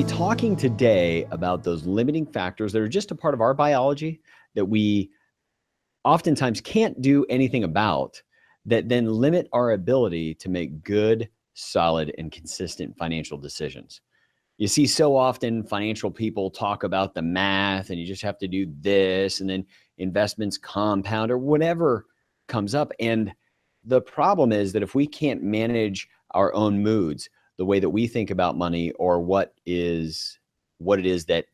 going to be talking today about those limiting factors that are just a part of our biology that we oftentimes can't do anything about, that then limit our ability to make good, solid, and consistent financial decisions. You see so often financial people talk about the math and you just have to do this and then investments compound or whatever comes up. And the problem is that if we can't manage our own moods, the way that we think about money, or what it is that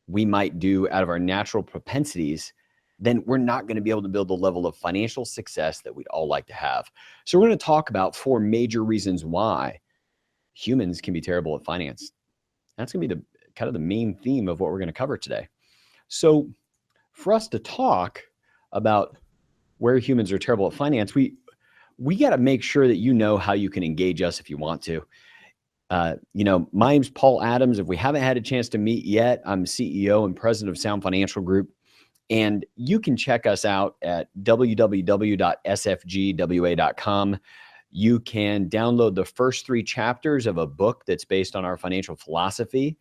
we might do out of our natural propensities, then we're not going to be able to build the level of financial success that we'd all like to have. So we're going to talk about 4 major reasons why humans can be terrible at finance. That's going to be the main theme of what we're going to cover today. So for us to talk about where humans are terrible at finance, we got to make sure that you know how you can engage us if you want to. My name's Paul Adams. If we haven't had a chance to meet yet, I'm CEO and president of Sound Financial Group. And you can check us out at www.sfgwa.com. You can download the first 3 chapters of a book that's based on our financial philosophy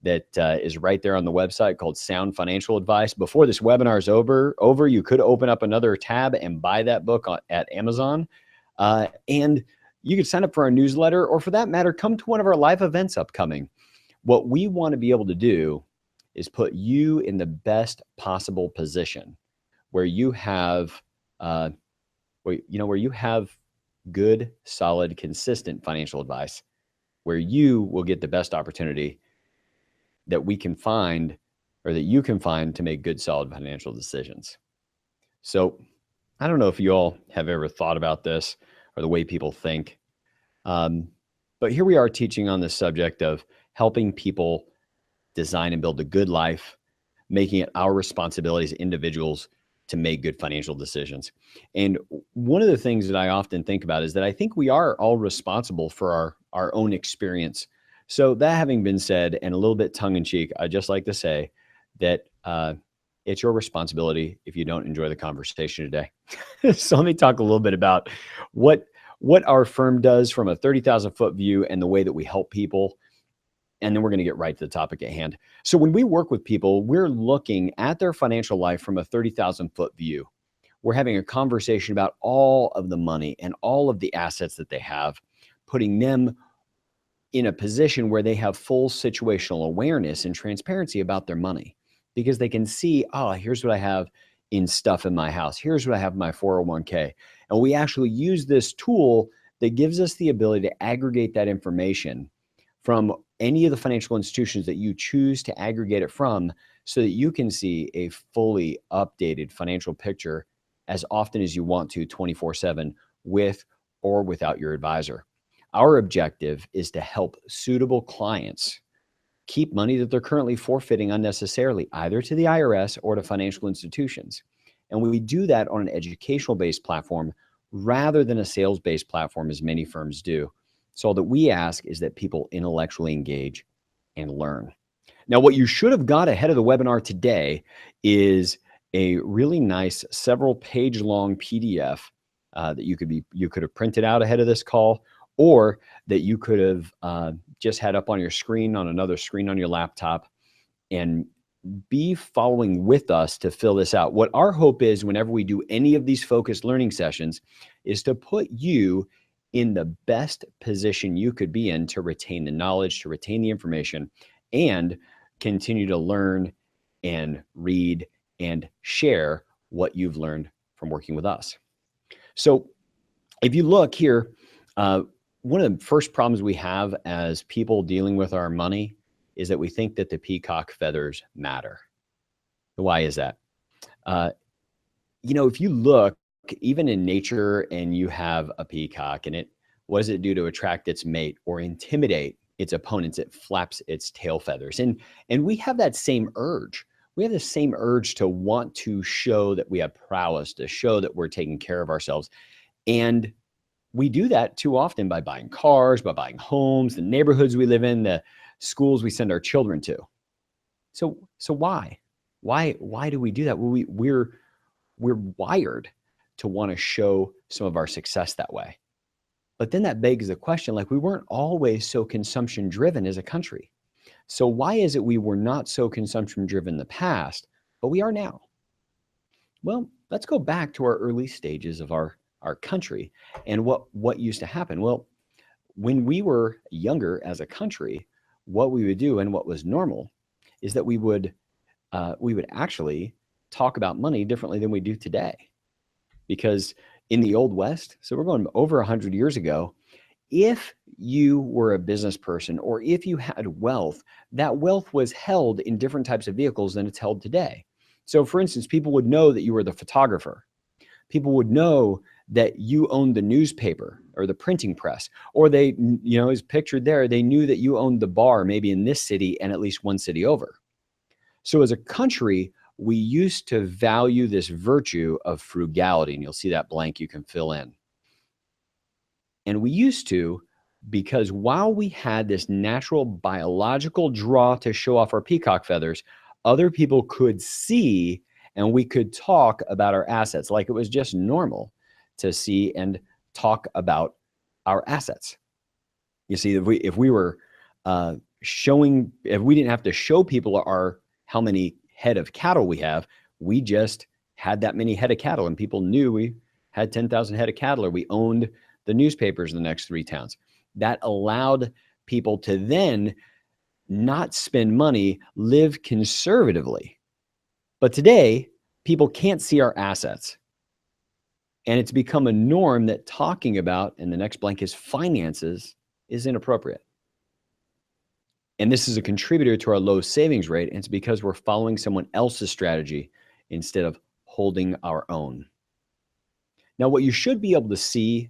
that is right there on the website, called Sound Financial Advice. Before this webinar is over, you could open up another tab and buy that book at Amazon. And you could sign up for our newsletter, or for that matter, come to one of our live events upcoming. What we want to be able to do is put you in the best possible position where you have, where you have good, solid, consistent financial advice, where you will get the best opportunity that we can find, or that you can find, to make good, solid financial decisions. So I don't know if you all have ever thought about this or the way people think. But here we are teaching on the subject of helping people design and build a good life, making it our responsibility as individuals to make good financial decisions. And one of the things that I often think about is that I think we are all responsible for our own experience. So that having been said, and a little bit tongue in cheek, I just like to say that it's your responsibility if you don't enjoy the conversation today. So let me talk a little bit about what our firm does from a 30,000-foot view and the way that we help people. And then we're going to get right to the topic at hand. So when we work with people, we're looking at their financial life from a 30,000-foot view. We're having a conversation about all of the money and all of the assets that they have, putting them in a position where they have full situational awareness and transparency about their money, because they can see, here's what I have in stuff in my house. Here's what I have in my 401k. And we actually use this tool that gives us the ability to aggregate that information from any of the financial institutions that you choose to aggregate it from, so that you can see a fully updated financial picture as often as you want to, 24/7, with or without your advisor. Our objective is to help suitable clients keep money that they're currently forfeiting unnecessarily, either to the IRS or to financial institutions. And we do that on an educational-based platform rather than a sales-based platform, as many firms do. So all that we ask is that people intellectually engage and learn. Now, what you should have got ahead of the webinar today is a really nice several-page long PDF that you could have printed out ahead of this call, or that you could have just had up on your screen, on another screen on your laptop, and be following with us to fill this out. What our hope is, whenever we do any of these focused learning sessions, is to put you in the best position you could be in to retain the knowledge, to retain the information, and continue to learn and read and share what you've learned from working with us. So if you look here, one of the first problems we have as people dealing with our money is that we think that the peacock feathers matter. Why is that? If you look even in nature and you have a peacock, and what does it do to attract its mate or intimidate its opponents? It flaps its tail feathers. And we have that same urge. We have the same urge to want to show that we have prowess, to show that we're taking care of ourselves. And we do that too often by buying cars, by buying homes, the neighborhoods we live in, the schools we send our children to. So why? Why do we do that? Well, we're wired to want to show some of our success that way. But then that begs the question, we weren't always so consumption driven as a country. So why is it we were not so consumption driven in the past, but we are now? Well, let's go back to our early stages of our country and what used to happen. Well, when we were younger as a country, what we would do and what was normal is that we would actually talk about money differently than we do today. Because in the Old West, so we're going over 100 years ago, if you were a business person or if you had wealth, that wealth was held in different types of vehicles than it's held today. So for instance, people would know that you were the photographer. People would know that you owned the newspaper or the printing press, or they, as pictured there, they knew that you owned the bar maybe in this city and at least one city over. So as a country, we used to value this virtue of frugality, and you'll see that blank you can fill in. And we used to, because while we had this natural biological draw to show off our peacock feathers, other people could see and we could talk about our assets like it was just normal to see and talk about our assets. You see, if we were showing, if we didn't have to show people how many head of cattle we have, we just had that many head of cattle and people knew we had 10,000 head of cattle or we owned the newspapers in the next 3 towns. That allowed people to then not spend money, live conservatively. But today, people can't see our assets. And it's become a norm that talking about, and the next blank is finances, is inappropriate. And this is a contributor to our low savings rate. And it's because we're following someone else's strategy instead of holding our own. Now, what you should be able to see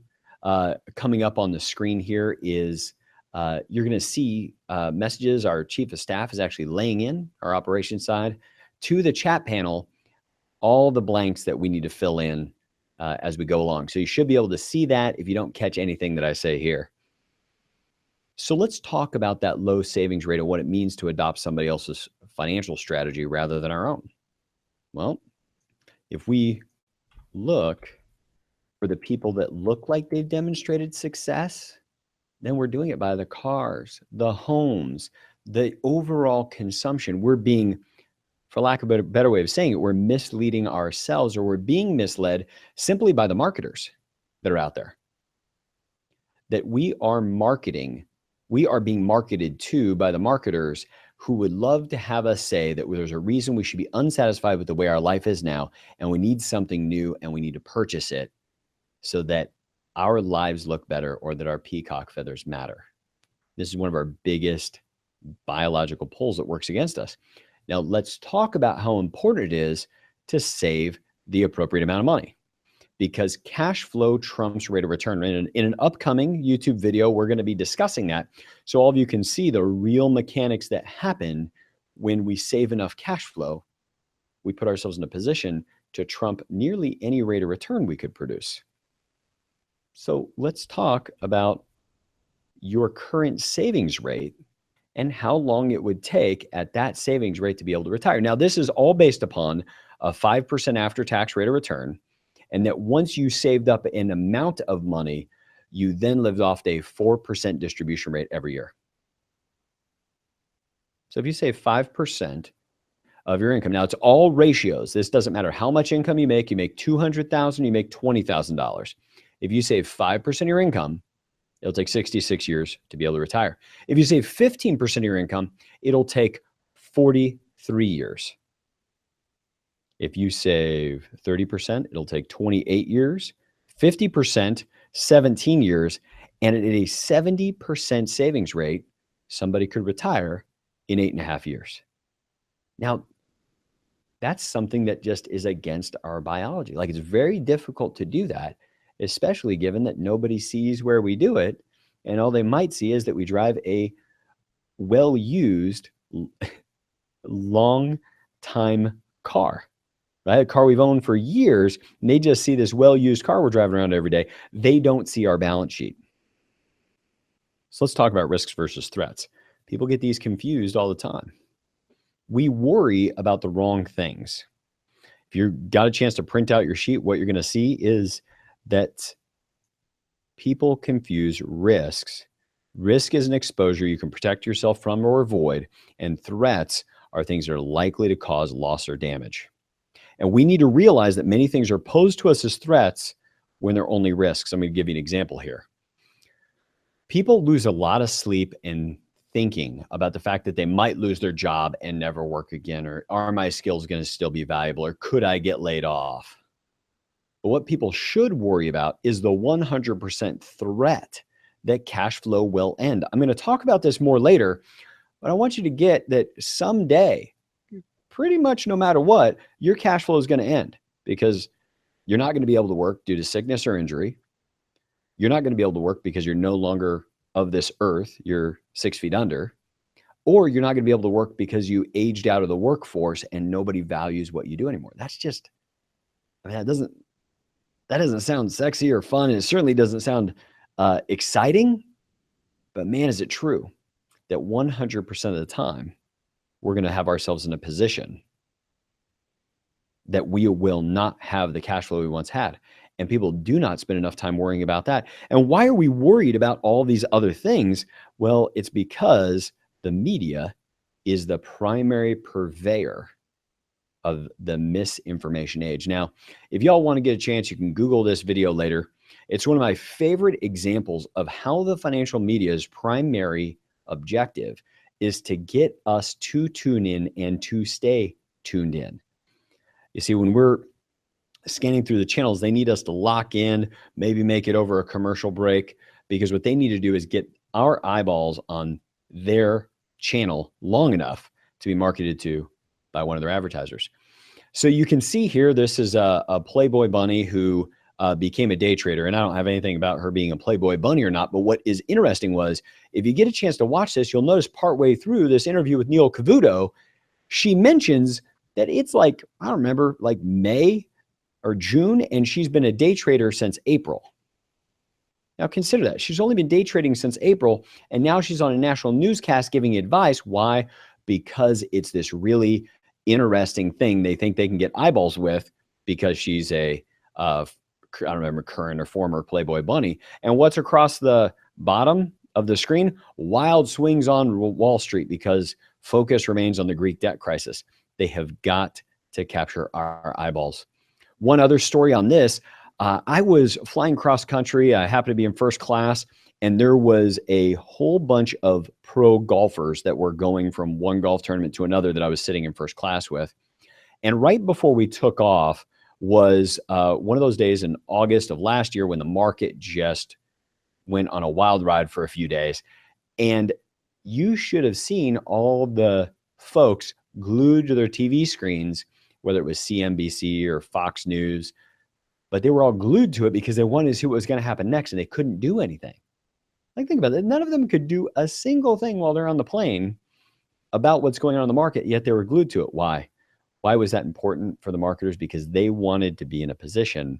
coming up on the screen here is you're going to see messages our chief of staff is actually laying in, our operations side, to the chat panel, all the blanks that we need to fill in as we go along. So you should be able to see that if you don't catch anything that I say here. So let's talk about that low savings rate and what it means to adopt somebody else's financial strategy rather than our own. Well, if we look for the people that look like they've demonstrated success, then we're doing it by the cars, the homes, the overall consumption. We're being, for lack of a better way of saying it, we're misleading ourselves, or we're being misled simply by the marketers that are out there. That we are being marketed to by the marketers who would love to have us say that there's a reason we should be unsatisfied with the way our life is now, and we need something new and we need to purchase it so that our lives look better or that our peacock feathers matter. This is one of our biggest biological pulls that works against us. Now, let's talk about how important it is to save the appropriate amount of money, because cash flow trumps rate of return. In an upcoming YouTube video, we're going to be discussing that, so all of you can see the real mechanics that happen when we save enough cash flow. We put ourselves in a position to trump nearly any rate of return we could produce. So let's talk about your current savings rate and how long it would take at that savings rate to be able to retire. Now, this is all based upon a 5% after-tax rate of return, and that once you saved up an amount of money, you then lived off a 4% distribution rate every year. So if you save 5% of your income, now it's all ratios. This doesn't matter how much income you make $200,000, you make $20,000. If you save 5% of your income, it'll take 66 years to be able to retire. If you save 15% of your income, it'll take 43 years. If you save 30%, it'll take 28 years, 50%, 17 years, and at a 70% savings rate, somebody could retire in 8.5 years. Now, that's something that just is against our biology. Like, it's very difficult to do that, especially given that nobody sees where we do it. And all they might see is that we drive a well-used, long-time car, right? A car we've owned for years, and they just see this well-used car we're driving around every day. They don't see our balance sheet. So let's talk about risks versus threats. People get these confused all the time. We worry about the wrong things. If you've got a chance to print out your sheet, what you're going to see is that people confuse risks Risk is an exposure you can protect yourself from or avoid, and threats are things that are likely to cause loss or damage. And we need to realize that many things are posed to us as threats when they're only risks. I'm going to give you an example here. People lose a lot of sleep in thinking about the fact that they might lose their job and never work again, or are my skills going to still be valuable, or could I get laid off? But what people should worry about is the 100% threat that cash flow will end. I'm going to talk about this more later, but I want you to get that someday, pretty much no matter what, your cash flow is going to end because you're not going to be able to work due to sickness or injury. You're not going to be able to work because you're no longer of this earth, you're 6 feet under, or you're not going to be able to work because you aged out of the workforce and nobody values what you do anymore. That's just, I mean, that doesn't sound sexy or fun, and it certainly doesn't sound exciting, but man, is it true that 100% of the time, we're going to have ourselves in a position that we will not have the cash flow we once had. And people do not spend enough time worrying about that. And why are we worried about all these other things? Well, it's because the media is the primary purveyor of the misinformation age. Now, if y'all want to get a chance, you can Google this video later. It's one of my favorite examples of how the financial media's primary objective is to get us to tune in and to stay tuned in. You see, when we're scanning through the channels, they need us to lock in, maybe make it over a commercial break, because what they need to do is get our eyeballs on their channel long enough to be marketed to by one of their advertisers. So you can see here, this is a Playboy bunny who became a day trader. And I don't have anything about her being a Playboy bunny or not. But what is interesting was, if you get a chance to watch this, you'll notice partway through this interview with Neil Cavuto, she mentions that it's like, I don't remember, like May or June, and she's been a day trader since April. Now consider that. She's only been day trading since April, and now she's on a national newscast giving advice. Why? Because it's this really interesting thing they think they can get eyeballs with, because she's a, I don't remember, current or former Playboy bunny. And what's across the bottom of the screen? Wild swings on Wall Street because focus remains on the Greek debt crisis. They have got to capture our eyeballs. One other story on this, I was flying cross country. I happened to be in first class, and there was a whole bunch of pro golfers that were going from one golf tournament to another that I was sitting in first class with. And right before we took off was one of those days in August of last year when the market just went on a wild ride for a few days. And you should have seen all the folks glued to their TV screens, whether it was CNBC or Fox News, but they were all glued to it because they wanted to see what was going to happen next, and they couldn't do anything. Like, think about it. None of them could do a single thing while they're on the plane about what's going on in the market, yet they were glued to it. Why? Why was that important for the marketers? Because they wanted to be in a position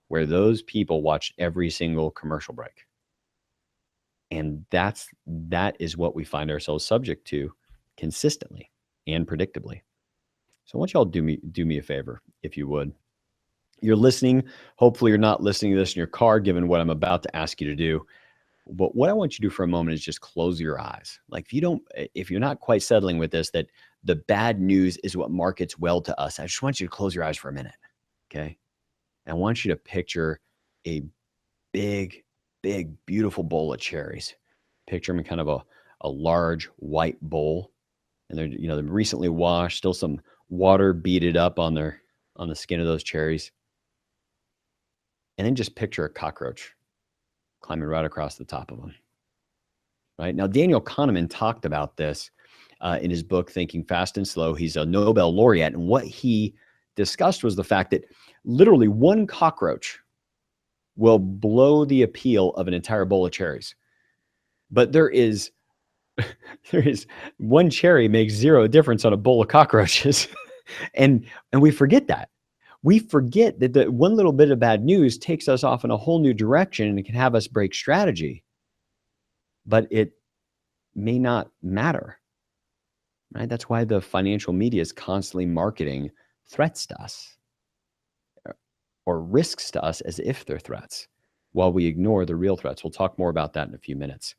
where those people watched every single commercial break. And that is what we find ourselves subject to consistently and predictably. So I want y'all to do me a favor, if you would. You're listening. Hopefully you're not listening to this in your car, given what I'm about to ask you to do. But what I want you to do for a moment is just close your eyes. Like, if you're not quite settling with this, that the bad news is what markets well to us, I just want you to close your eyes for a minute. Okay. And I want you to picture a big, big, beautiful bowl of cherries. Picture them in kind of a large white bowl. And they're recently washed, still some water beaded up on the skin of those cherries. And then just picture a cockroach climbing right across the top of them. Right now, Daniel Kahneman talked about this in his book, Thinking Fast and Slow. He's a Nobel laureate. And what he discussed was the fact that literally one cockroach will blow the appeal of an entire bowl of cherries. But there is one cherry makes zero difference on a bowl of cockroaches. and we forget that. We forget that the one little bit of bad news takes us off in a whole new direction, and it can have us break strategy, but it may not matter, right? That's why the financial media is constantly marketing threats to us or risks to us as if they're threats. while we ignore the real threats. We'll talk more about that in a few minutes.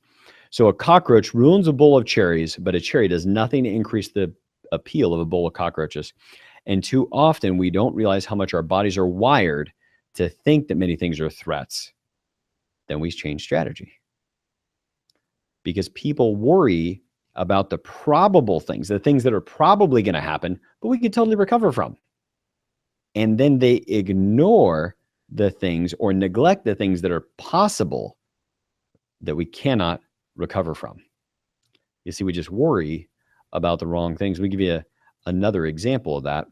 So a cockroach ruins a bowl of cherries, but a cherry does nothing to increase the appeal of a bowl of cockroaches. And too often we don't realize how much our bodies are wired to think that many things are threats. Then we change strategy. Because people worry about the probable things, the things that are probably going to happen, but we could totally recover from. And then they ignore the things or neglect the things that are possible that we cannot recover from. You see, we just worry about the wrong things. We give you another example of that.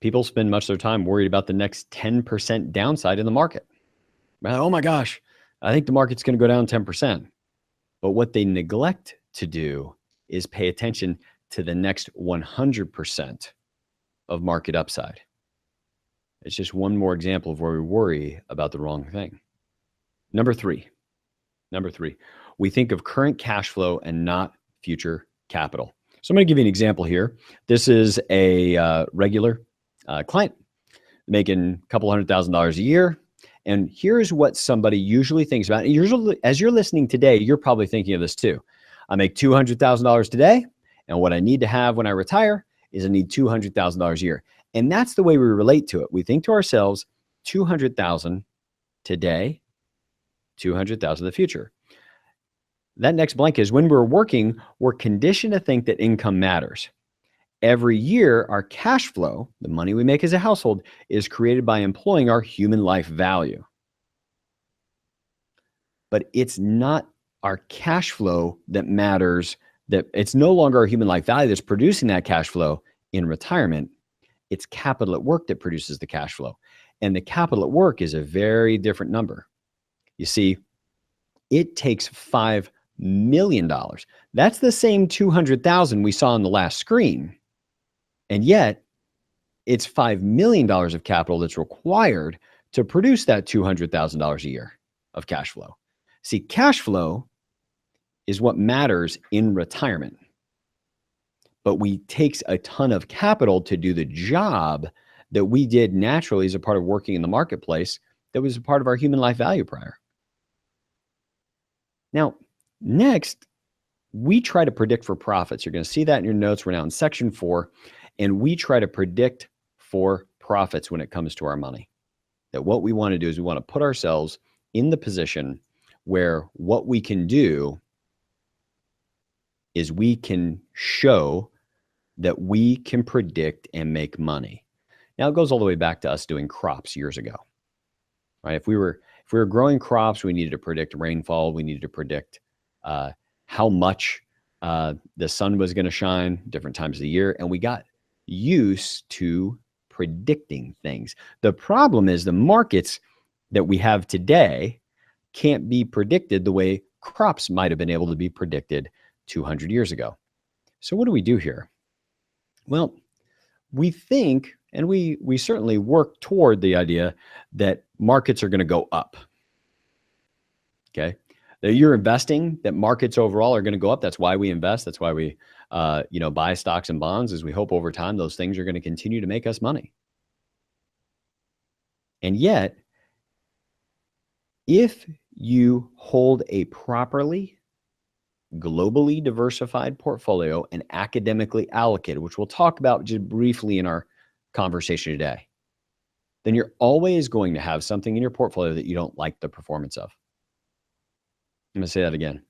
People spend much of their time worried about the next 10% downside in the market. Oh my gosh, I think the market's going to go down 10%. But what they neglect to do is pay attention to the next 100% of market upside. It's just one more example of where we worry about the wrong thing. Number three, we think of current cash flow and not future capital. So I'm going to give you an example here. This is a regular client making a couple $100,000 a year. And here's what somebody usually thinks about. Usually, as you're listening today, you're probably thinking of this too. I make $200,000 today, and what I need to have when I retire is I need $200,000 a year. And that's the way we relate to it. We think to ourselves, 200,000 today, 200,000 in the future. That next blank is when we're working, we're conditioned to think that income matters. Every year, our cash flow, the money we make as a household, is created by employing our human life value. But it's not our cash flow that matters, that it's no longer our human life value that's producing that cash flow in retirement. It's capital at work that produces the cash flow. And the capital at work is a very different number. You see, it takes $5 million. That's the same 200,000 we saw on the last screen. And yet, it's $5 million of capital that's required to produce that $200,000 a year of cash flow. See, cash flow is what matters in retirement. But we takes a ton of capital to do the job that we did naturally as a part of working in the marketplace that was a part of our human life value prior. Now, next, we try to predict for profits. You're going to see that in your notes. We're now in section 4. And we try to predict for profits when it comes to our money. That what we want to do is we want to put ourselves in the position where what we can do is we can show that we can predict and make money. Now it goes all the way back to us doing crops years ago, right? If we were growing crops, we needed to predict rainfall. We needed to predict how much the sun was going to shine different times of the year. And we got used to predicting things. The problem is the markets that we have today can't be predicted the way crops might have been able to be predicted 200 years ago. So what do we do here? Well, we think, and we certainly work toward the idea that markets are going to go up. Okay. That you're investing, that markets overall are going to go up. That's why we invest. That's why we buy stocks and bonds, as we hope over time those things are going to continue to make us money. And yet, if you hold a properly, globally diversified portfolio and academically allocated, which we'll talk about just briefly in our conversation today, then you're always going to have something in your portfolio that you don't like the performance of. I'm going to say that again.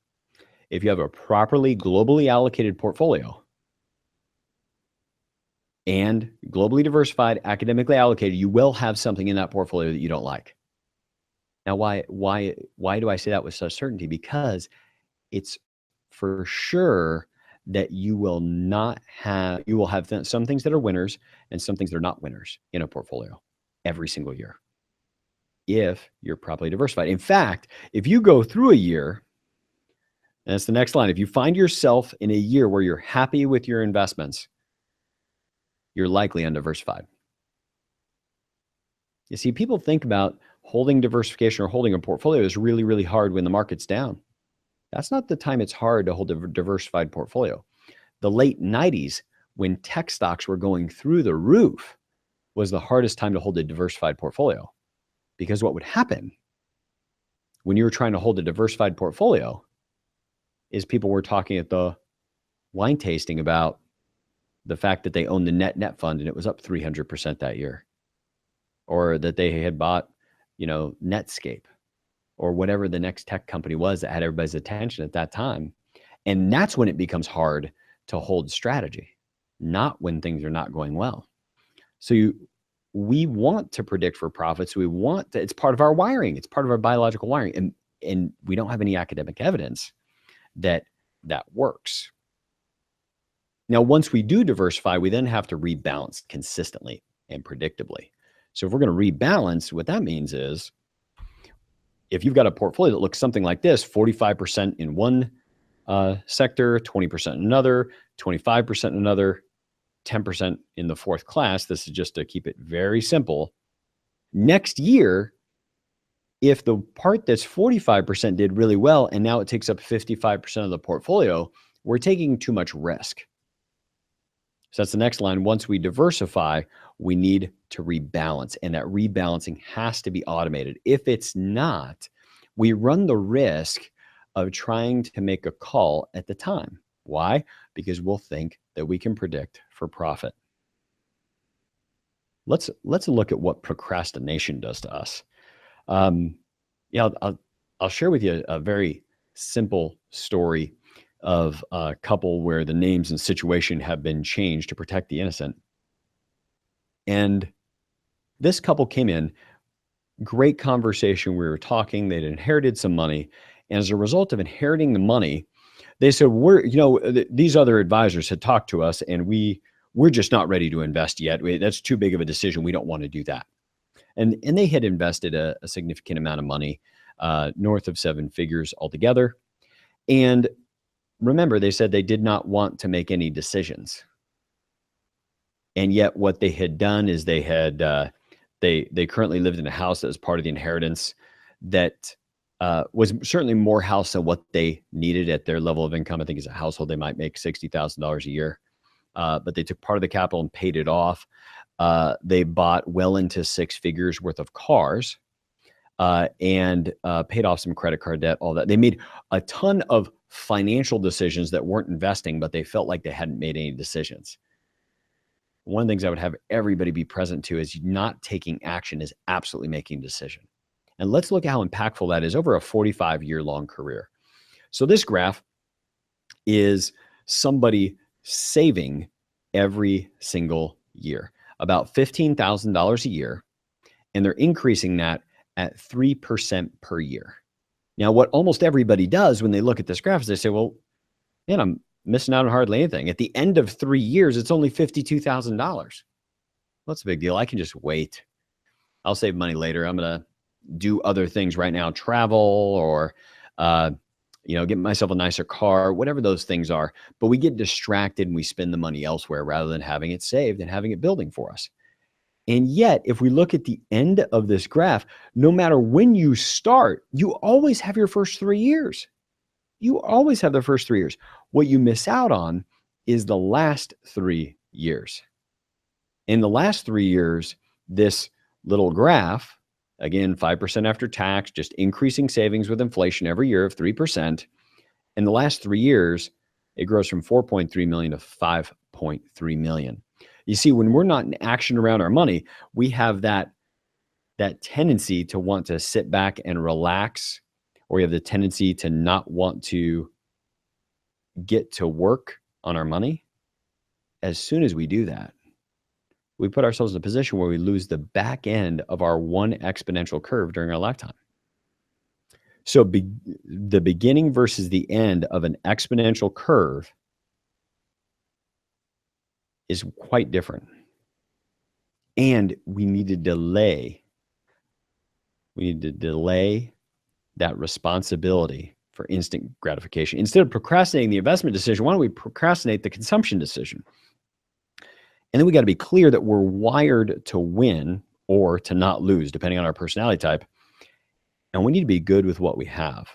If you have a properly globally allocated portfolio and globally diversified, academically allocated, you will have something in that portfolio that you don't like. Now, why do I say that with such certainty? Because it's for sure that you will have some things that are winners and some things that are not winners in a portfolio every single year, if you're properly diversified. In fact, if you go through a year, and that's the next line, if you find yourself in a year where you're happy with your investments, you're likely undiversified. You see, people think about holding diversification or holding a portfolio is really, really hard when the market's down. That's not the time it's hard to hold a diversified portfolio. The late 90s, when tech stocks were going through the roof, was the hardest time to hold a diversified portfolio. Because what would happen when you were trying to hold a diversified portfolio is people were talking at the wine tasting about the fact that they owned the net fund and it was up 300% that year, or that they had bought, Netscape or whatever the next tech company was that had everybody's attention at that time. And that's when it becomes hard to hold strategy, not when things are not going well. So we want to predict for profits. We want to, it's part of our wiring. It's part of our biological wiring. And we don't have any academic evidence that works. Now, once we do diversify, we then have to rebalance consistently and predictably. So if we're going to rebalance, what that means is if you've got a portfolio that looks something like this, 45% in one sector, 20% in another, 25% in another, 10% in the fourth class, this is just to keep it very simple. Next year, if the part that's 45% did really well and now it takes up 55% of the portfolio, we're taking too much risk. So that's the next line. Once we diversify, we need to rebalance, and that rebalancing has to be automated. If it's not, we run the risk of trying to make a call at the time. Why? Because we'll think that we can predict for profit. Let's look at what procrastination does to us. I'll share with you a very simple story of a couple where the names and situation have been changed to protect the innocent. And this couple came in, great conversation. We were talking, they'd inherited some money. And as a result of inheriting the money, they said, these other advisors had talked to us and we're just not ready to invest yet. That's too big of a decision. We don't want to do that. And they had invested a significant amount of money, north of 7 figures altogether. And remember, they said they did not want to make any decisions. And yet what they had done is they had, they currently lived in a house that was part of the inheritance that was certainly more house than what they needed at their level of income. I think as a household, they might make $60,000 a year. But they took part of the capital and paid it off. They bought well into 6 figures worth of cars and paid off some credit card debt, all that. They made a ton of financial decisions that weren't investing, but they felt like they hadn't made any decisions. One of the things I would have everybody be present to is not taking action is absolutely making a decision. And let's look at how impactful that is over a 45-year-long career. So this graph is somebody saving every single year, about $15,000 a year, and they're increasing that at 3% per year. Now, what almost everybody does when they look at this graph is they say, well, man, I'm missing out on hardly anything. At the end of 3 years, it's only $52,000. What's a big deal? I can just wait. I'll save money later. I'm going to do other things right now, travel or, get myself a nicer car, whatever those things are. But we get distracted and we spend the money elsewhere rather than having it saved and having it building for us. And yet, if we look at the end of this graph, no matter when you start, you always have your first 3 years. You always have the first 3 years. What you miss out on is the last 3 years. In the last 3 years, this little graph, again, 5% after tax, just increasing savings with inflation every year of 3%. In the last 3 years, it grows from 4.3 million to 5.3 million. You see, when we're not in action around our money, we have that tendency to want to sit back and relax, or we have the tendency to not want to get to work on our money. As soon as we do that, we put ourselves in a position where we lose the back end of our one exponential curve during our lifetime. So the beginning versus the end of an exponential curve is quite different. And we need to delay. We need to delay that responsibility for instant gratification. Instead of procrastinating the investment decision, why don't we procrastinate the consumption decision? And then we got to be clear that we're wired to win or to not lose, depending on our personality type. And we need to be good with what we have.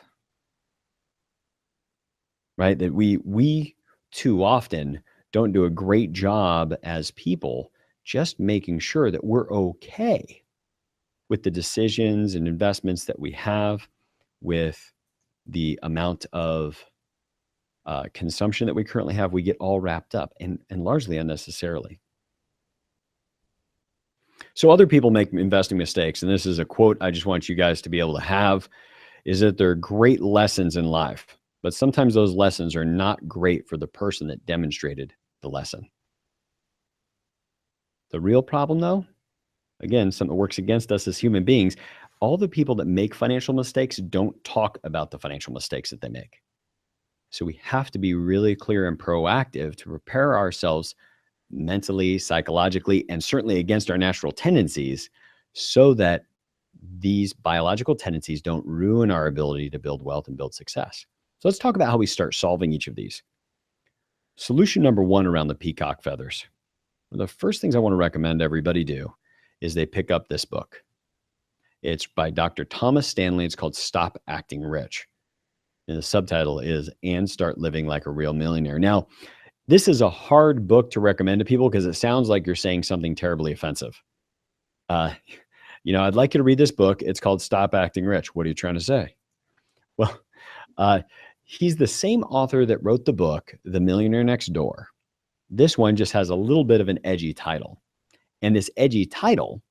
Right? That we too often don't do a great job as people just making sure that we're okay with the decisions and investments that we have. with the amount of consumption that we currently have, we get all wrapped up and largely unnecessarily. So other people make investing mistakes, and this is a quote I just want you guys to be able to have, is that there are great lessons in life, but sometimes those lessons are not great for the person that demonstrated the lesson. The real problem, though, again, something that works against us as human beings, all the people that make financial mistakes don't talk about the financial mistakes that they make. So we have to be really clear and proactive to prepare ourselves mentally, psychologically, and certainly against our natural tendencies so that these biological tendencies don't ruin our ability to build wealth and build success. So let's talk about how we start solving each of these. Solution number one around the peacock feathers. The first things I want to recommend everybody do is they pick up this book. It's by Dr. Thomas Stanley. It's called Stop Acting Rich. And the subtitle is And Start Living Like a Real Millionaire. Now, this is a hard book to recommend to people because it sounds like you're saying something terribly offensive. I'd like you to read this book. It's called Stop Acting Rich. What are you trying to say? Well, he's the same author that wrote the book, The Millionaire Next Door. This one just has a little bit of an edgy title. And this edgy title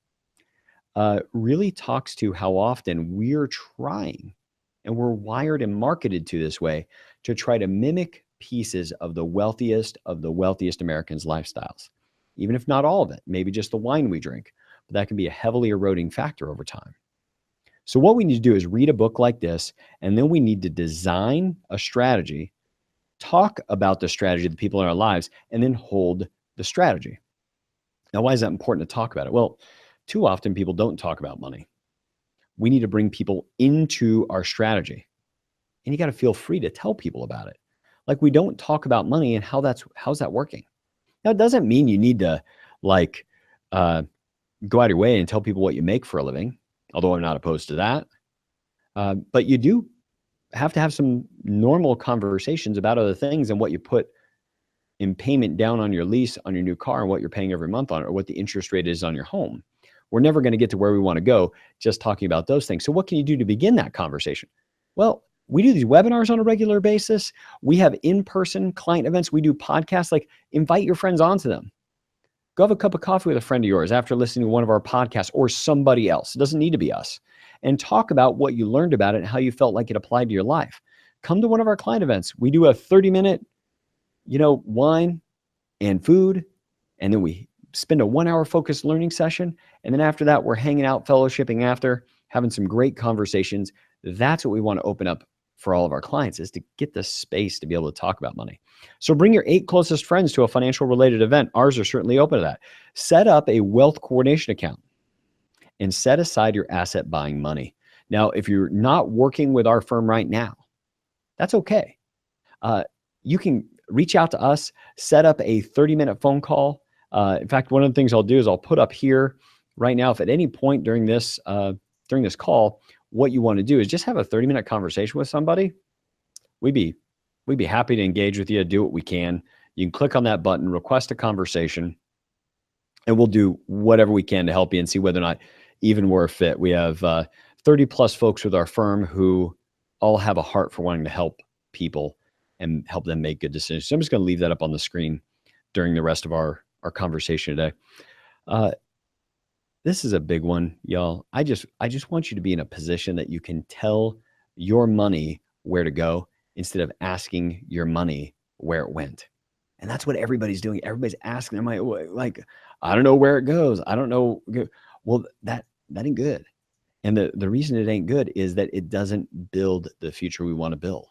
really talks to how often we're trying, and we're wired and marketed to this way, to try to mimic pieces of the wealthiest Americans' lifestyles. Even if not all of it, maybe just the wine we drink, but that can be a heavily eroding factor over time. So what we need to do is read a book like this, and then we need to design a strategy, talk about the strategy of the people in our lives, and then hold the strategy. Now, why is that important to talk about it? Well, too often people don't talk about money. We need to bring people into our strategy, and you got to feel free to tell people about it. Like, we don't talk about money and how's that working. Now, it doesn't mean you need to go out of your way and tell people what you make for a living, although I'm not opposed to that. But you do have to have some normal conversations about other things and what you put in payment down on your lease on your new car and what you're paying every month on it, or what the interest rate is on your home. We're never going to get to where we want to go just talking about those things. So what can you do to begin that conversation? Well, we do these webinars on a regular basis. We have in-person client events. We do podcasts. Like, invite your friends onto them. Go have a cup of coffee with a friend of yours after listening to one of our podcasts, or somebody else. It doesn't need to be us. And talk about what you learned about it and how you felt like it applied to your life. Come to one of our client events. We do a 30-minute, wine and food, and then we spend a 1-hour focused learning session. And then after that, we're hanging out, fellowshipping after, having some great conversations. That's what we want to open up for all of our clients, is to get the space to be able to talk about money. So bring your 8 closest friends to a financial related event. Ours are certainly open to that. Set up a wealth coordination account and set aside your asset buying money. Now, if you're not working with our firm right now, that's okay. You can reach out to us, set up a 30-minute phone call. In fact, one of the things I'll do is I'll put up here right now, if at any point during this call, what you want to do is just have a 30-minute conversation with somebody, we'd be happy to engage with you, do what we can. You can click on that button, request a conversation, and we'll do whatever we can to help you and see whether or not even we're a fit. We have 30 plus folks with our firm who all have a heart for wanting to help people and help them make good decisions. So I'm just going to leave that up on the screen during the rest of our conversation today. This is a big one, y'all. I just want you to be in a position that you can tell your money where to go instead of asking your money where it went. And that's what everybody's doing. Everybody's asking their money, like, I don't know where it goes. I don't know. Well, that ain't good. And the reason it ain't good is that it doesn't build the future we want to build.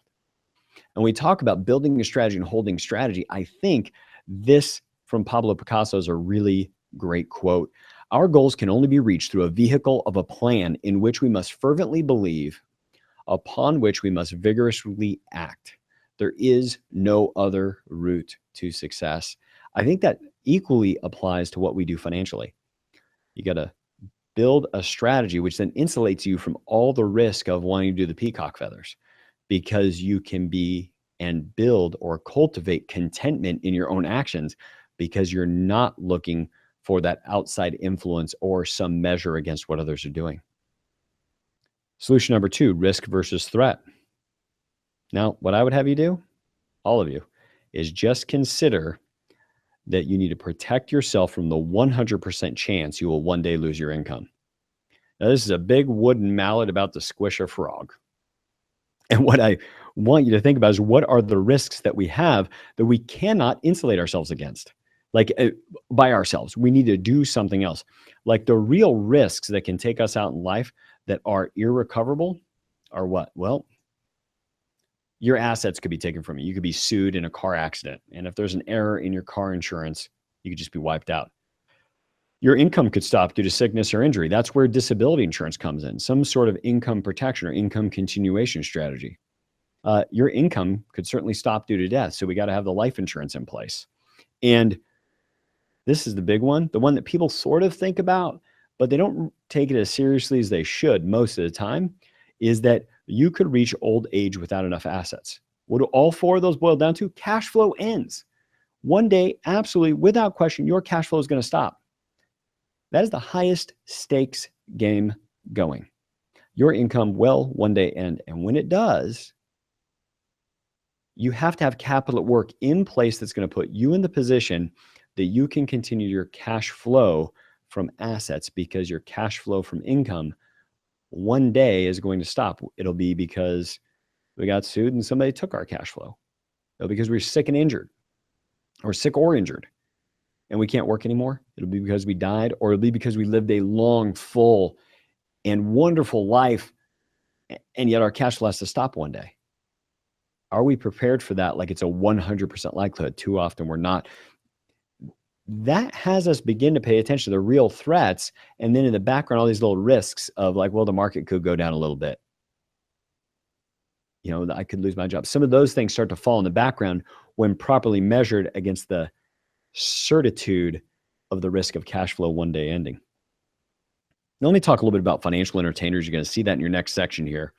And we talk about building a strategy and holding strategy. I think this from Pablo Picasso is a really great quote. Our goals can only be reached through a vehicle of a plan in which we must fervently believe, upon which we must vigorously act. There is no other route to success. I think that equally applies to what we do financially. You got to build a strategy which then insulates you from all the risk of wanting to do the peacock feathers, because you can be and build or cultivate contentment in your own actions because you're not looking for that outside influence or some measure against what others are doing. Solution number 2, risk versus threat. Now, what I would have you do, all of you, is just consider that you need to protect yourself from the 100% chance you will one day lose your income. Now, this is a big wooden mallet about to squish a frog. And what I want you to think about is, what are the risks that we have that we cannot insulate ourselves against? Like by ourselves, we need to do something else. Like the real risks that can take us out in life that are irrecoverable are what? Well, your assets could be taken from you. You could be sued in a car accident. And if there's an error in your car insurance, you could just be wiped out. Your income could stop due to sickness or injury. That's where disability insurance comes in, some sort of income protection or income continuation strategy. Your income could certainly stop due to death. So we got to have the life insurance in place. And this is the big one, the one that people sort of think about, but they don't take it as seriously as they should most of the time, is that you could reach old age without enough assets. What do all 4 of those boil down to? Cash flow ends. One day, absolutely, without question, your cash flow is going to stop. That is the highest stakes game going. Your income will one day end. And when it does, you have to have capital at work in place that's going to put you in the position that you can continue your cash flow from assets, because your cash flow from income one day is going to stop. It'll be because we got sued and somebody took our cash flow. It'll be because we're sick and injured, or sick or injured, and we can't work anymore. It'll be because we died, or it'll be because we lived a long, full, and wonderful life, and yet our cash flow has to stop one day. Are we prepared for that? Like it's a 100% likelihood. Too often we're not. That has us begin to pay attention to the real threats, and then in the background, all these little risks of like, well, the market could go down a little bit. You know, I could lose my job. Some of those things start to fall in the background when properly measured against the certitude of the risk of cash flow one day ending. Now, let me talk a little bit about financial entertainers. You're going to see that in your next section here.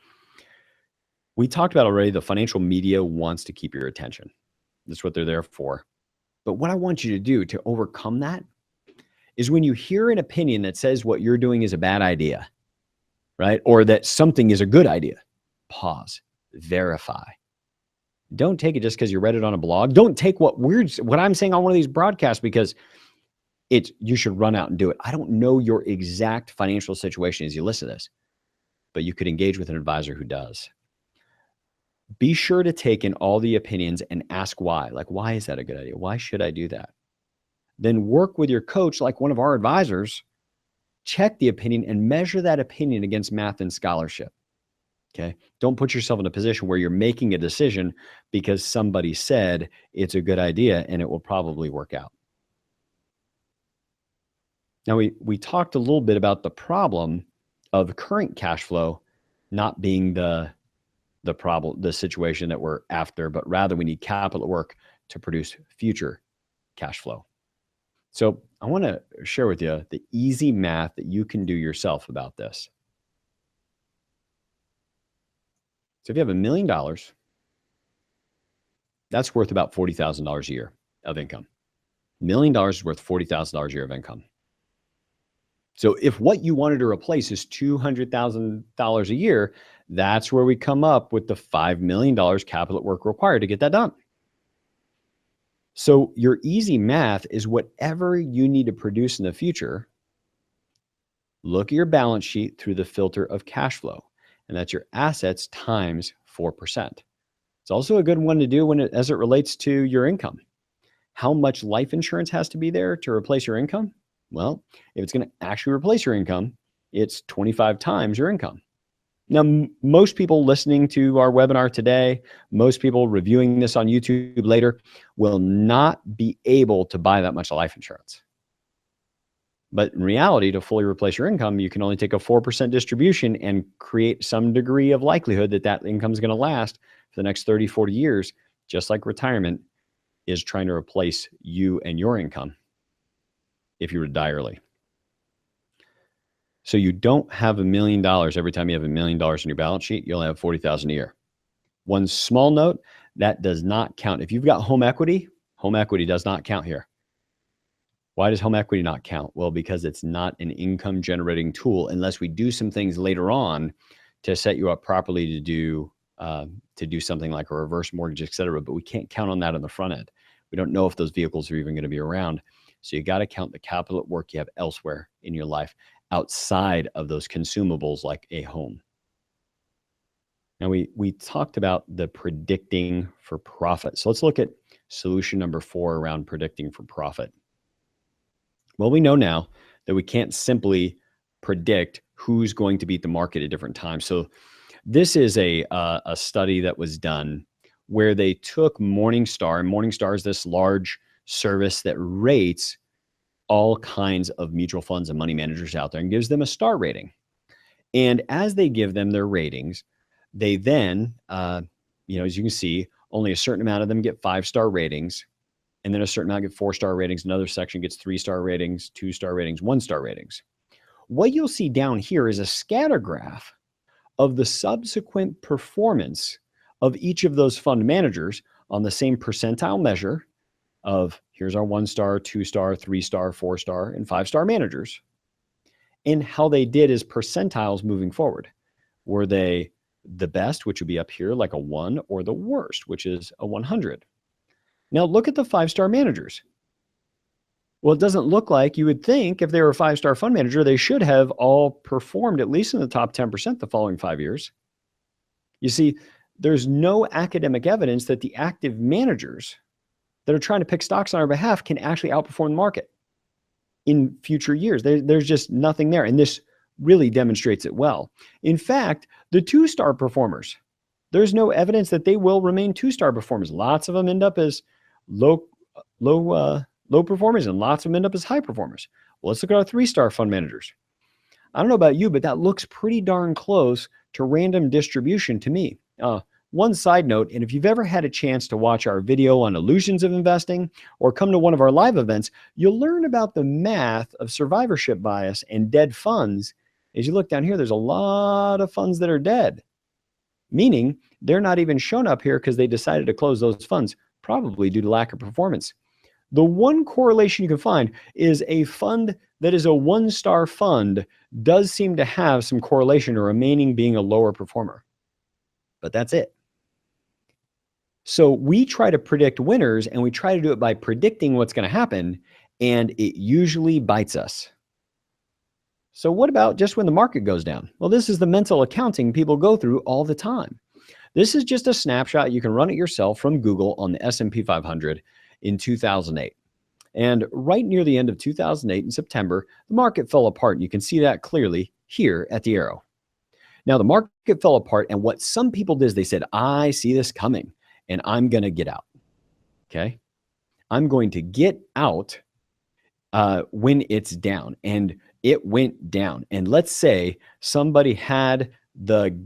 We talked about already, the financial media wants to keep your attention. That's what they're there for. But what I want you to do to overcome that is, when you hear an opinion that says what you're doing is a bad idea, right? Or that something is a good idea, pause, verify. Don't take it just because you read it on a blog. Don't take what I'm saying on one of these broadcasts because you should run out and do it. I don't know your exact financial situation as you listen to this, but you could engage with an advisor who does. Be sure to take in all the opinions and ask why. Like, why is that a good idea? Why should I do that? Then work with your coach, like one of our advisors, check the opinion and measure that opinion against math and scholarship. Okay. Don't put yourself in a position where you're making a decision because somebody said it's a good idea and it will probably work out. Now, we talked a little bit about the problem of current cash flow not being the problem, the situation that we're after, but rather we need capital at work to produce future cash flow. So I want to share with you the easy math that you can do yourself about this. So if you have $1 million, that's worth about $40,000 a year of income. $1 million is worth $40,000 a year of income. So if what you wanted to replace is $200,000 a year, that's where we come up with the $5 million capital at work required to get that done. So your easy math is whatever you need to produce in the future, look at your balance sheet through the filter of cash flow, and that's your assets times 4%. It's also a good one to do as it relates to your income. How much life insurance has to be there to replace your income? Well, if it's going to actually replace your income, it's 25 times your income. Now, most people listening to our webinar today, most people reviewing this on YouTube later, will not be able to buy that much life insurance. But in reality, to fully replace your income, you can only take a 4% distribution and create some degree of likelihood that that income is going to last for the next 30, 40 years, just like retirement is trying to replace you and your income if you were to die early. So you don't have $1 million every time you have $1 million in your balance sheet. You only have $40,000 a year. One small note, that does not count. If you've got home equity does not count here. Why does home equity not count? Well, because it's not an income generating tool unless we do some things later on to set you up properly to do something like a reverse mortgage, et cetera. But we can't count on that on the front end. We don't know if those vehicles are even going to be around. So you got to count the capital at work you have elsewhere in your life outside of those consumables like a home. Now, we talked about the predicting for profit. So let's look at solution number 4 around predicting for profit. Well, we know now that we can't simply predict who's going to beat the market at different times. So this is a study that was done where they took Morningstar, and Morningstar is this large service that rates all kinds of mutual funds and money managers out there and gives them a star rating. And as they give them their ratings, they then, as you can see, only a certain amount of them get 5-star ratings, and then a certain amount get 4-star ratings. Another section gets 3-star ratings, 2-star ratings, 1-star ratings. What you'll see down here is a scatter graph of the subsequent performance of each of those fund managers on the same percentile measure of here's our 1-star, 2-star, 3-star, 4-star, and 5-star managers, and how they did as percentiles moving forward. Were they the best, which would be up here like a 1, or the worst, which is a 100? Now look at the 5-star managers. Well, it doesn't look like you would think if they were a 5-star fund manager, they should have all performed at least in the top 10% the following 5 years. You see, there's no academic evidence that the active managers that are trying to pick stocks on our behalf can actually outperform the market in future years. There's just nothing there. And this really demonstrates it well. In fact, the 2-star performers, there's no evidence that they will remain 2-star performers. Lots of them end up as low performers, and lots of them end up as high performers. Well, let's look at our 3-star fund managers. I don't know about you, but that looks pretty darn close to random distribution to me. One side note, and if you've ever had a chance to watch our video on illusions of investing or come to one of our live events, you'll learn about the math of survivorship bias and dead funds. As you look down here, there's a lot of funds that are dead, meaning they're not even shown up here because they decided to close those funds, probably due to lack of performance. The one correlation you can find is a fund that is a 1-star fund does seem to have some correlation to remaining being a lower performer, but that's it. So we try to predict winners, and we try to do it by predicting what's going to happen, and it usually bites us. So what about just when the market goes down? Well, this is the mental accounting people go through all the time. This is just a snapshot. You can run it yourself from Google on the S&P 500 in 2008. And right near the end of 2008 in September, the market fell apart. And you can see that clearly here at the arrow. Now, the market fell apart, and what some people did is they said, I see this coming, and I'm going to get out. Okay? I'm going to get out when it's down. And it went down. And let's say somebody had the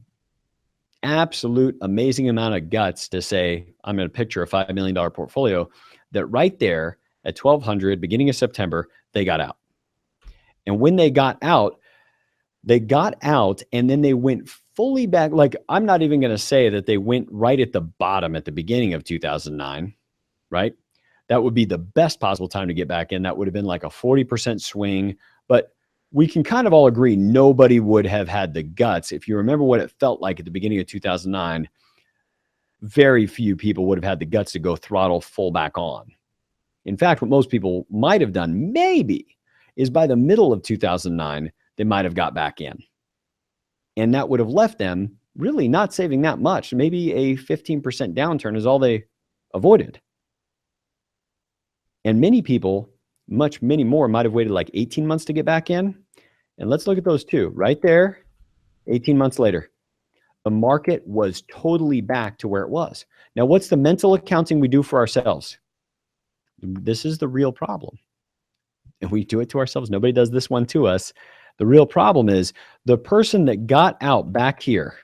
absolute amazing amount of guts to say, I'm going to picture a $5 million portfolio, that right there at 1200, beginning of September, they got out. And when they got out and then they went fully back. Like, I'm not even going to say that they went right at the bottom at the beginning of 2009, right? That would be the best possible time to get back in. That would have been like a 40% swing. But we can kind of all agree nobody would have had the guts. If you remember what it felt like at the beginning of 2009, very few people would have had the guts to go throttle full back on. In fact, what most people might have done maybe is by the middle of 2009, they might have got back in. And that would have left them really not saving that much. Maybe a 15% downturn is all they avoided. And many people, many more, might have waited like 18 months to get back in. And let's look at those two right there. 18 months later, the market was totally back to where it was. Now, what's the mental accounting we do for ourselves? This is the real problem. And we do it to ourselves. Nobody does this one to us. The real problem is the person that got out back here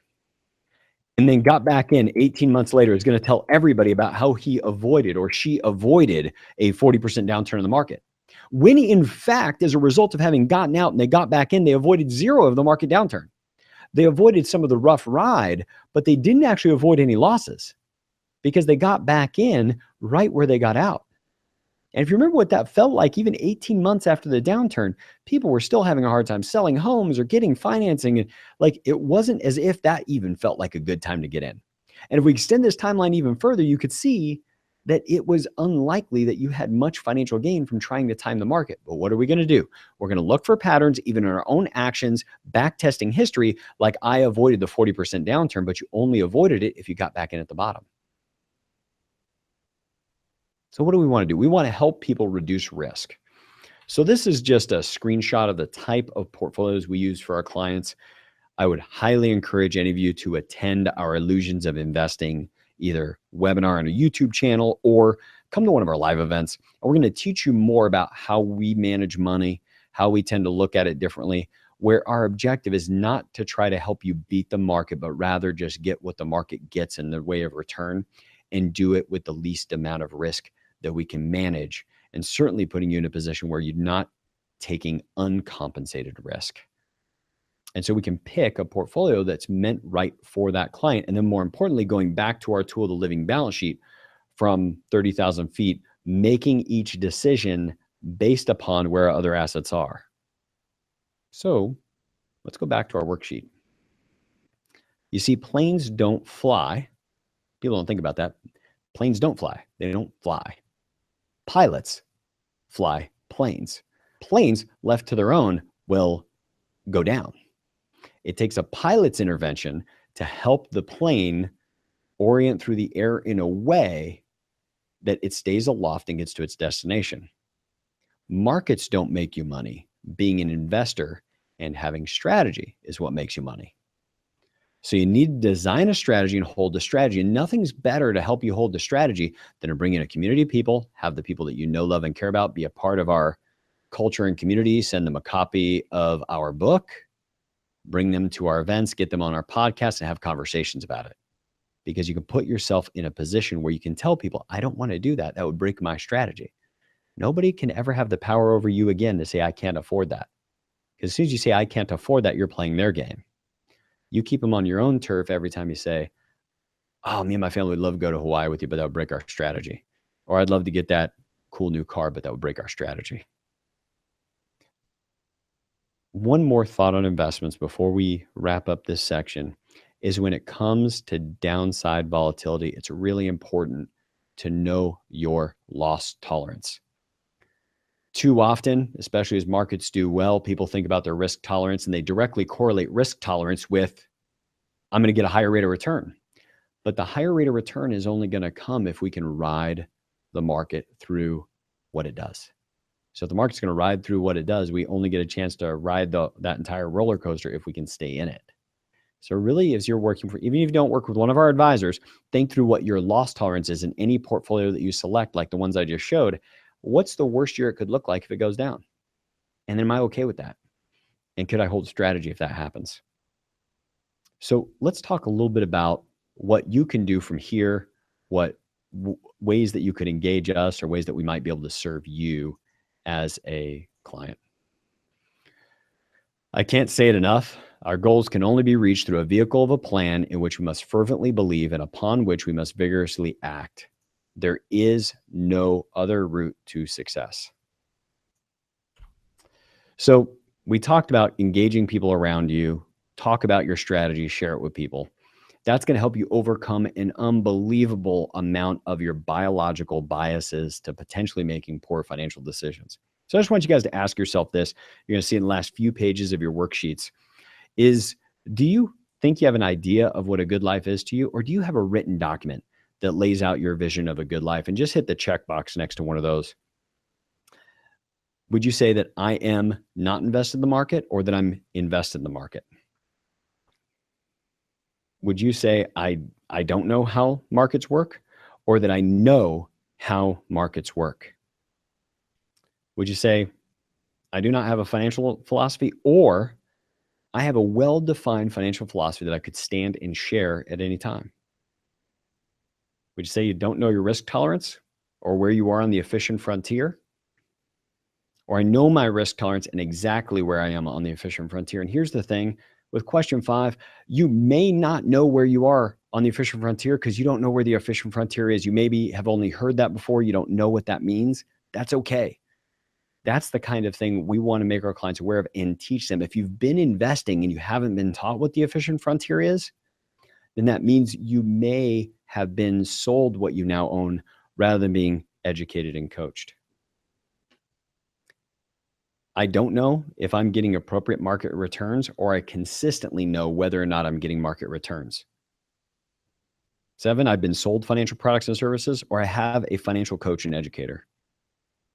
and then got back in 18 months later is going to tell everybody about how he avoided or she avoided a 40% downturn in the market. When in fact, as a result of having gotten out and they got back in, they avoided zero of the market downturn. They avoided some of the rough ride, but they didn't actually avoid any losses because they got back in right where they got out. And if you remember what that felt like, even 18 months after the downturn, people were still having a hard time selling homes or getting financing. And like, it wasn't as if that even felt like a good time to get in. And if we extend this timeline even further, you could see that it was unlikely that you had much financial gain from trying to time the market. But what are we going to do? We're going to look for patterns, even in our own actions, back testing history, like I avoided the 40% downturn, but you only avoided it if you got back in at the bottom. So what do we want to do? We want to help people reduce risk. So this is just a screenshot of the type of portfolios we use for our clients. I would highly encourage any of you to attend our Illusions of Investing, either webinar on a YouTube channel or come to one of our live events. And we're going to teach you more about how we manage money, how we tend to look at it differently, where our objective is not to try to help you beat the market, but rather just get what the market gets in the way of return and do it with the least amount of risk that we can manage, and certainly putting you in a position where you're not taking uncompensated risk. And so we can pick a portfolio that's meant right for that client. And then more importantly, going back to our tool, the living balance sheet, from 30,000 feet, making each decision based upon where other assets are. So let's go back to our worksheet. You see, planes don't fly. People don't think about that. Planes don't fly. They don't fly. Pilots fly planes. Planes left to their own will go down. It takes a pilot's intervention to help the plane orient through the air in a way that it stays aloft and gets to its destination. Markets don't make you money. Being an investor and having strategy is what makes you money. So you need to design a strategy and hold the strategy. And nothing's better to help you hold the strategy than to bring in a community of people, have the people that you know, love, and care about be a part of our culture and community, send them a copy of our book, bring them to our events, get them on our podcast, and have conversations about it. Because you can put yourself in a position where you can tell people, I don't want to do that. That would break my strategy. Nobody can ever have the power over you again to say, I can't afford that. Because as soon as you say, I can't afford that, you're playing their game. You keep them on your own turf every time you say, oh, me and my family would love to go to Hawaii with you, but that would break our strategy. Or I'd love to get that cool new car, but that would break our strategy. One more thought on investments before we wrap up this section is when it comes to downside volatility, it's really important to know your loss tolerance. Too often, especially as markets do well, people think about their risk tolerance and they directly correlate risk tolerance with, I'm going to get a higher rate of return. But the higher rate of return is only going to come if we can ride the market through what it does. So if the market's going to ride through what it does, we only get a chance to ride that entire roller coaster if we can stay in it. So really, as you're working for, even if you don't work with one of our advisors, think through what your loss tolerance is in any portfolio that you select, like the ones I just showed. What's the worst year it could look like if it goes down? And then am I okay with that? And could I hold strategy if that happens? So let's talk a little bit about what you can do from here, what ways that you could engage us or ways that we might be able to serve you as a client. I can't say it enough. Our goals can only be reached through a vehicle of a plan in which we must fervently believe and upon which we must vigorously act. There is no other route to success. So we talked about engaging people around you, talk about your strategy, share it with people. That's going to help you overcome an unbelievable amount of your biological biases to potentially making poor financial decisions. So I just want you guys to ask yourself this. You're going to see in the last few pages of your worksheets is, do you think you have an idea of what a good life is to you? Or do you have a written document that lays out your vision of a good life? And just hit the checkbox next to one of those. Would you say that I am not invested in the market or that I'm invested in the market? Would you say I don't know how markets work or that I know how markets work? Would you say I do not have a financial philosophy or I have a well-defined financial philosophy that I could stand and share at any time? Would you say you don't know your risk tolerance or where you are on the efficient frontier? Or I know my risk tolerance and exactly where I am on the efficient frontier. And here's the thing with question 5, you may not know where you are on the efficient frontier because you don't know where the efficient frontier is. You maybe have only heard that before. You don't know what that means. That's okay. That's the kind of thing we want to make our clients aware of and teach them. If you've been investing and you haven't been taught what the efficient frontier is, then that means you may have been sold what you now own rather than being educated and coached. I don't know if I'm getting appropriate market returns, or I consistently know whether or not I'm getting market returns. 7, I've been sold financial products and services, or I have a financial coach and educator.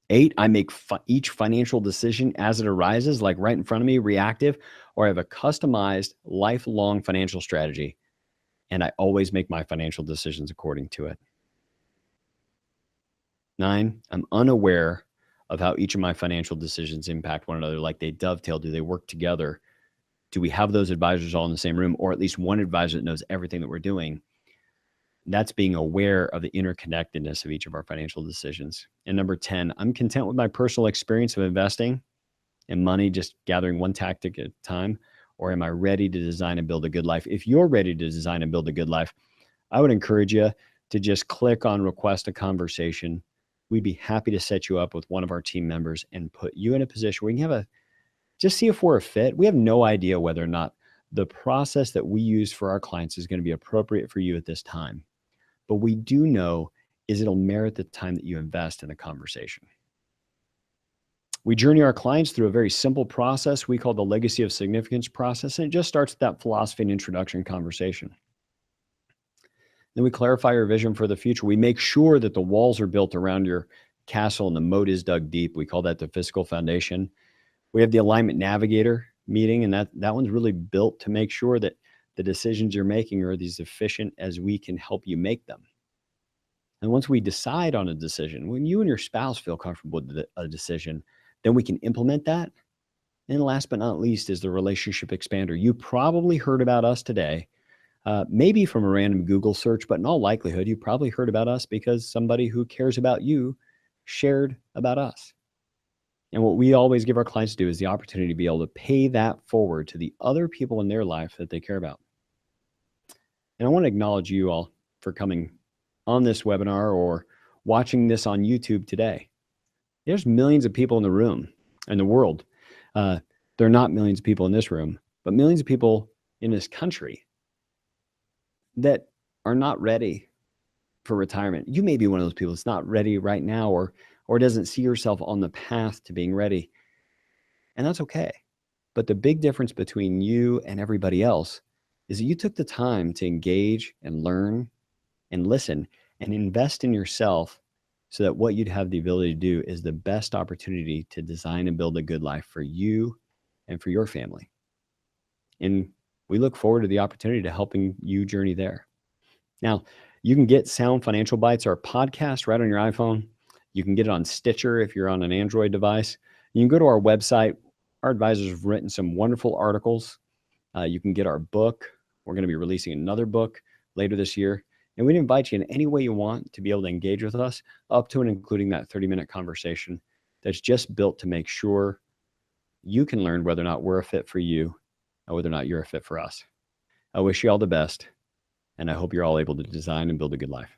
8, I make each financial decision as it arises, like right in front of me, reactive, or I have a customized lifelong financial strategy, and I always make my financial decisions according to it. 9, I'm unaware of how each of my financial decisions impact one another, like they dovetail. Do they work together? Do we have those advisors all in the same room, or at least one advisor that knows everything that we're doing? That's being aware of the interconnectedness of each of our financial decisions. And number 10, I'm content with my personal experience of investing and money, just gathering one tactic at a time, or am I ready to design and build a good life? If you're ready to design and build a good life, I would encourage you to just click on request a conversation. We'd be happy to set you up with one of our team members and put you in a position where you can just see if we're a fit. We have no idea whether or not the process that we use for our clients is going to be appropriate for you at this time. But we do know is it'll merit the time that you invest in the conversation. We journey our clients through a very simple process we call the legacy of significance process, and it just starts with that philosophy and introduction conversation. Then we clarify your vision for the future. We make sure that the walls are built around your castle and the moat is dug deep. We call that the physical foundation. We have the alignment navigator meeting, and that one's really built to make sure that the decisions you're making are as efficient as we can help you make them. And once we decide on a decision, when you and your spouse feel comfortable with a decision, then we can implement that. And last but not least is the relationship expander. You probably heard about us today, maybe from a random Google search, but in all likelihood, you probably heard about us because somebody who cares about you shared about us. And what we always give our clients to do is the opportunity to be able to pay that forward to the other people in their life that they care about. And I want to acknowledge you all for coming on this webinar or watching this on YouTube today. There's millions of people in the room, in the world. There are not millions of people in this room, but millions of people in this country that are not ready for retirement. You may be one of those people that's not ready right now or doesn't see yourself on the path to being ready. And that's okay. But the big difference between you and everybody else is that you took the time to engage and learn and listen and invest in yourself so that what you'd have the ability to do is the best opportunity to design and build a good life for you and for your family. And we look forward to the opportunity to helping you journey there. Now, you can get Sound Financial Bites, our podcast, right on your iPhone. You can get it on Stitcher if you're on an Android device. You can go to our website. Our advisors have written some wonderful articles. You can get our book. We're going to be releasing another book later this year. And we'd invite you in any way you want to be able to engage with us, up to and including that 30-minute conversation that's just built to make sure you can learn whether or not we're a fit for you or whether or not you're a fit for us. I wish you all the best, and I hope you're all able to design and build a good life.